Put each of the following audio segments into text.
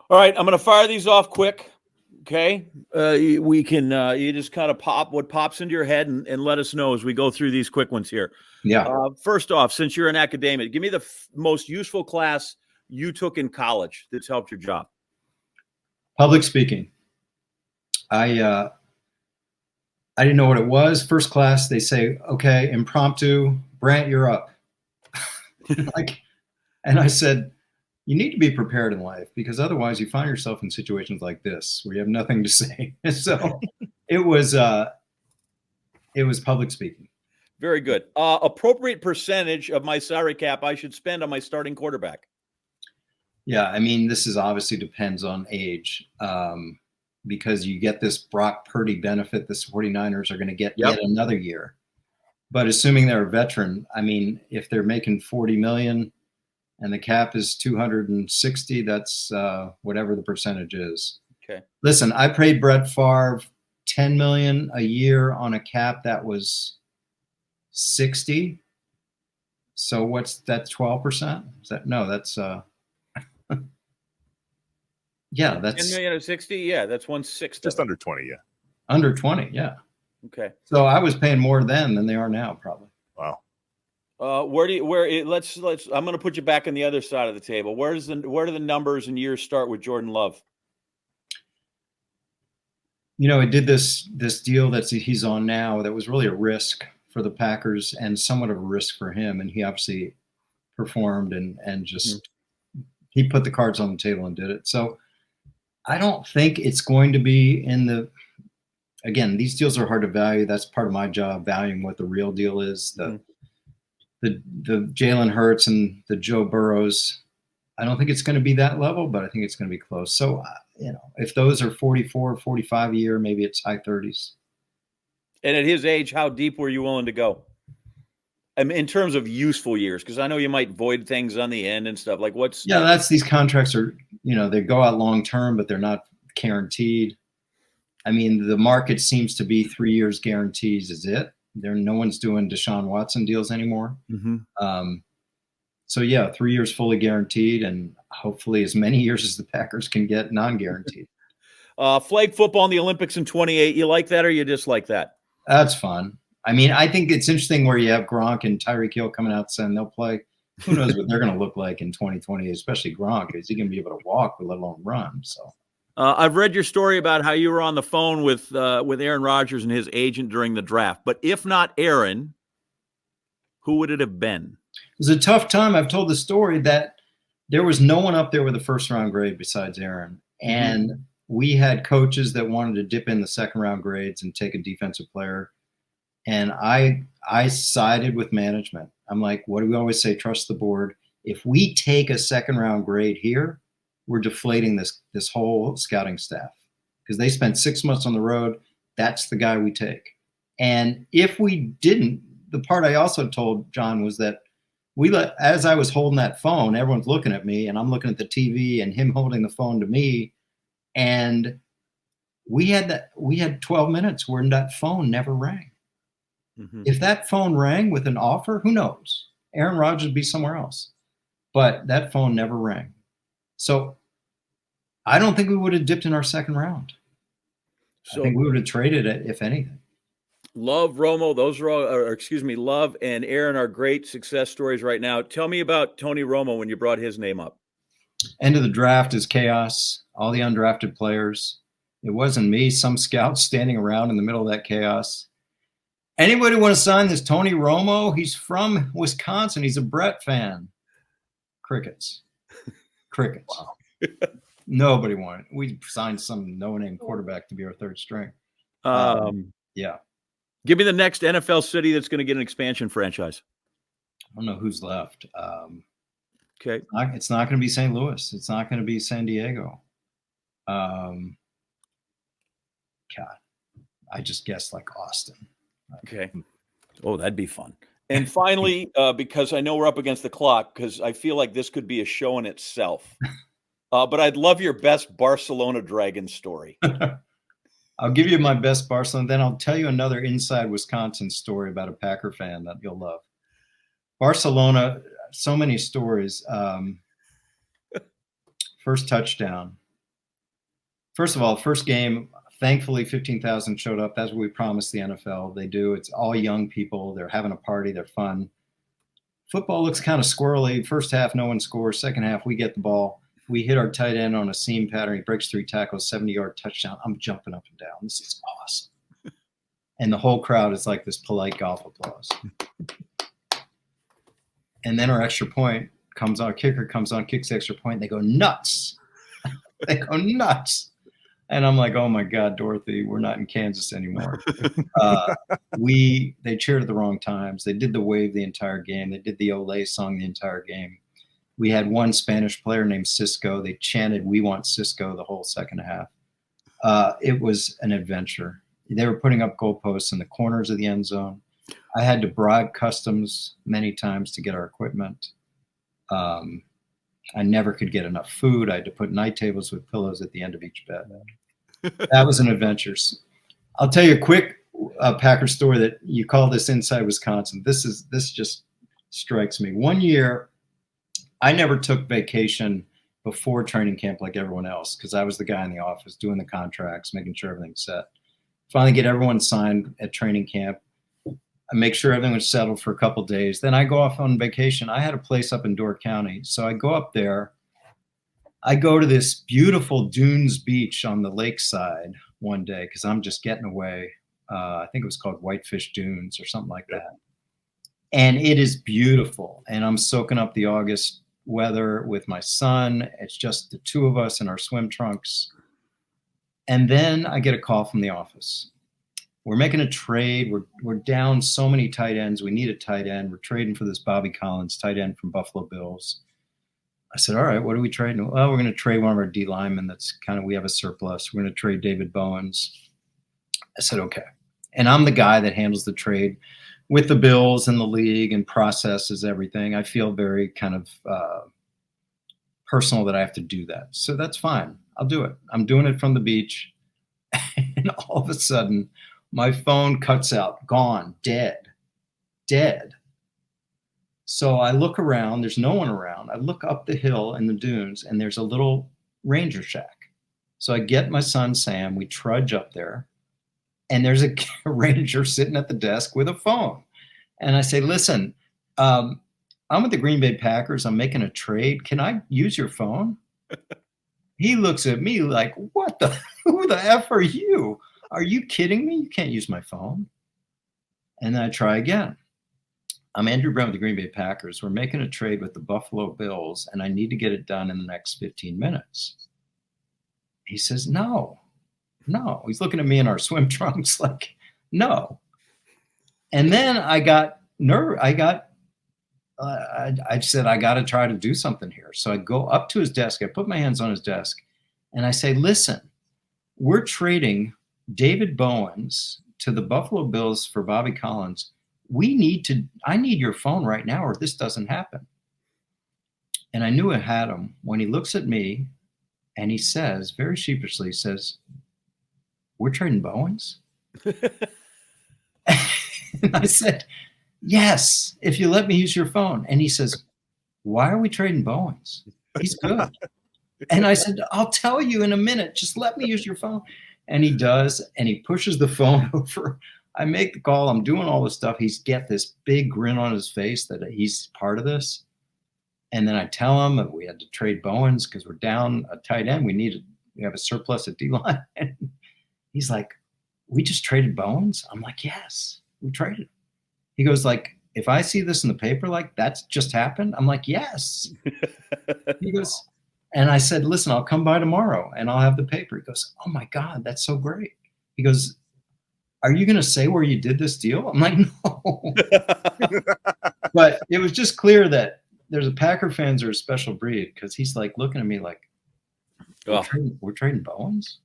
All right, I'm going to fire these off quick. Okay, we can. You just kind of pop what pops into your head and let us know as we go through these quick ones here. Yeah. First off, since you're an academic, give me the most useful class you took in college that's helped your job. Public speaking. I didn't know what it was. First class, they say, okay, impromptu, Brandt, you're up. And I said, you need to be prepared in life because otherwise you find yourself in situations like this where you have nothing to say. So it was public speaking. Very good. Appropriate percentage of my salary cap I should spend on my starting quarterback. Yeah, I mean, this is obviously depends on age. Because you get this Brock Purdy benefit, the 49ers are going to get yet another year. But assuming they're a veteran, I mean, if they're making $40 million and the cap is 260, that's whatever the percentage is. Okay. Listen, I paid Brett Favre $10 million a year on a cap that was 60. So what's that? 12%? Is that no? That's yeah, that's 10 million of 60. Yeah, that's 1/6. Just under 20. Yeah. Under 20. Yeah. Okay. So I was paying more then than they are now, probably. Wow. Let's I'm going to put you back on the other side of the table. Where do the numbers and years start with Jordan Love? You know, he did this deal that he's on now that was really a risk for the Packers and somewhat of a risk for him. And he obviously performed and just he put the cards on the table and did it. So I don't think it's going to be again, these deals are hard to value. That's part of my job, valuing what the real deal is. The Jalen Hurts and the Joe Burrows, I don't think it's going to be that level, but I think it's going to be close. So, if those are 44, 45 a year, maybe it's high 30s. And at his age, how deep were you willing to go? I mean, in terms of useful years, because I know you might void things on the end and stuff. Like that's these contracts are, they go out long term, but they're not guaranteed. I mean, the market seems to be 3 years guarantees is it. No one's doing Deshaun Watson deals anymore. Mm-hmm. So yeah, 3 years fully guaranteed, and hopefully as many years as the Packers can get non-guaranteed. Flag football in the Olympics in 28. You like that or you dislike that? That's fun. I mean, I think it's interesting where you have Gronk and Tyreek Hill coming out saying they'll play. Who knows what they're going to look like in 2020, especially Gronk. Is he going to be able to walk, let alone run? So. I've read your story about how you were on the phone with Aaron Rodgers and his agent during the draft. But if not Aaron, who would it have been? It was a tough time. I've told the story that there was no one up there with a first-round grade besides Aaron. And we had coaches that wanted to dip in the second-round grades and take a defensive player. And I sided with management. I'm like, what do we always say? Trust the board. If we take a second-round grade here, we're deflating this whole scouting staff because they spent 6 months on the road. That's the guy we take. And if we didn't, the part I also told John was that as I was holding that phone, everyone's looking at me and I'm looking at the TV and him holding the phone to me. And we had 12 minutes where that phone never rang. Mm-hmm. If that phone rang with an offer, who knows? Aaron Rodgers would be somewhere else. But that phone never rang. So I don't think we would have dipped in our second round. So I think we would have traded it, if anything. Love, Romo, Love and Aaron are great success stories right now. Tell me about Tony Romo when you brought his name up. End of the draft is chaos. All the undrafted players. It wasn't me. Some scouts standing around in the middle of that chaos. Anybody want to sign this Tony Romo? He's from Wisconsin. He's a Brett fan. Crickets. Wow. Nobody wanted. We signed some no-name quarterback to be our third string. Yeah. Give me the next NFL city that's going to get an expansion franchise. I don't know who's left. Okay. It's not going to be St. Louis. It's not going to be San Diego. God, I just guessed like Austin. Okay. Oh, that'd be fun. And finally, because I know we're up against the clock, because I feel like this could be a show in itself. But I'd love your best Barcelona Dragons story. I'll give you my best Barcelona. Then I'll tell you another inside Wisconsin story about a Packer fan that you'll love. Barcelona, so many stories. First touchdown. First of all, first game, thankfully 15,000 showed up. That's what we promised the NFL. They do. It's all young people. They're having a party. They're fun. Football looks kind of squirrely. First half, no one scores. Second half, we get the ball. We hit our tight end on a seam pattern. He breaks 3 tackles, 70-yard touchdown. I'm jumping up and down. This is awesome. And the whole crowd is like this polite golf applause. And then our extra point comes on, kicker comes on, kicks the extra point. And they go nuts. They go nuts. And I'm like, oh my God, Dorothy, we're not in Kansas anymore. They cheered at the wrong times. They did the wave the entire game. They did the Olay song the entire game. We had one Spanish player named Cisco. They chanted, "We want Cisco" the whole second half. It was an adventure. They were putting up goalposts in the corners of the end zone. I had to bribe customs many times to get our equipment. I never could get enough food. I had to put night tables with pillows at the end of each bed. That was an adventure. I'll tell you a quick Packer story that you call this Inside Wisconsin. This just strikes me. One year, I never took vacation before training camp like everyone else because I was the guy in the office doing the contracts, making sure everything's set. Finally get everyone signed at training camp. I make sure everything was settled for a couple of days. Then I go off on vacation. I had a place up in Door County. So I go up there. I go to this beautiful dunes beach on the lakeside one day because I'm just getting away. I think it was called Whitefish Dunes or something like that. And it is beautiful. And I'm soaking up the August weather with my son. It's just the two of us in our swim trunks. And then I get a call from the office. We're making a trade. We're down so many tight ends. We need a tight end. We're trading for this Bobby Collins tight end from Buffalo Bills. I said, all right, what are we trading? Well, we're going to trade one of our D linemen we have a surplus. We're going to trade David Bowens. I said, okay. And I'm the guy that handles the trade with the Bills and the league and processes everything. I feel very kind of personal that I have to do that. So that's fine. I'll do it. I'm doing it from the beach. And all of a sudden, my phone cuts out, gone, dead. So I look around, there's no one around. I look up the hill in the dunes and there's a little ranger shack. So I get my son, Sam, we trudge up there and there's a ranger sitting at the desk with a phone. And I say, listen, I'm with the Green Bay Packers. I'm making a trade. Can I use your phone? He looks at me like, who the F are you? Are you kidding me? You can't use my phone. And then I try again. I'm Andrew Brandt with the Green Bay Packers. We're making a trade with the Buffalo Bills, and I need to get it done in the next 15 minutes. He says, no. He's looking at me in our swim trunks like, no. And then I got nervous. I said, I got to try to do something here. So I go up to his desk. I put my hands on his desk, and I say, listen, we're trading David Bowens to the Buffalo Bills for Bobby Collins. I need your phone right now or this doesn't happen. And I knew I had him when he looks at me and he says, very sheepishly, we're trading Bowens? And I said, yes, if you let me use your phone. And he says, why are we trading Bowens? He's good. And I said, I'll tell you in a minute. Just let me use your phone. And he does. And he pushes the phone over. I make the call. I'm doing all this stuff. He's got this big grin on his face that he's part of this. And then I tell him that we had to trade Bowens because we're down a tight end. We have a surplus at D-line. And he's like, we just traded Bowens? I'm like, yes, we traded. He goes like, if I see this in the paper, like that's just happened. I'm like, yes. He goes, and I said, listen, I'll come by tomorrow and I'll have the paper. He goes, oh my God, that's so great. He goes, are you going to say where you did this deal? I'm like, no. But it was just clear that there's a Packer fans are a special breed because he's like looking at me like, we're trading Bowens.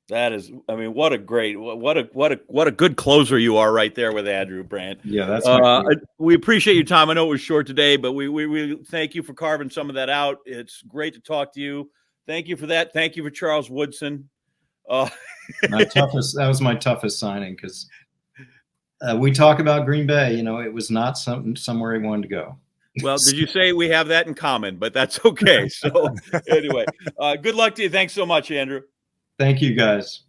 That is, I mean, what a good closer you are right there with Andrew Brandt. Yeah, that's we appreciate your time. I know it was short today, but we thank you for carving some of that out. It's great to talk to you. Thank you for that. Thank you for Charles Woodson. That was my toughest signing because we talk about Green Bay. You know, it was not somewhere he wanted to go. Well, did you say we have that in common? But that's okay. So anyway, good luck to you. Thanks so much, Andrew. Thank you, guys.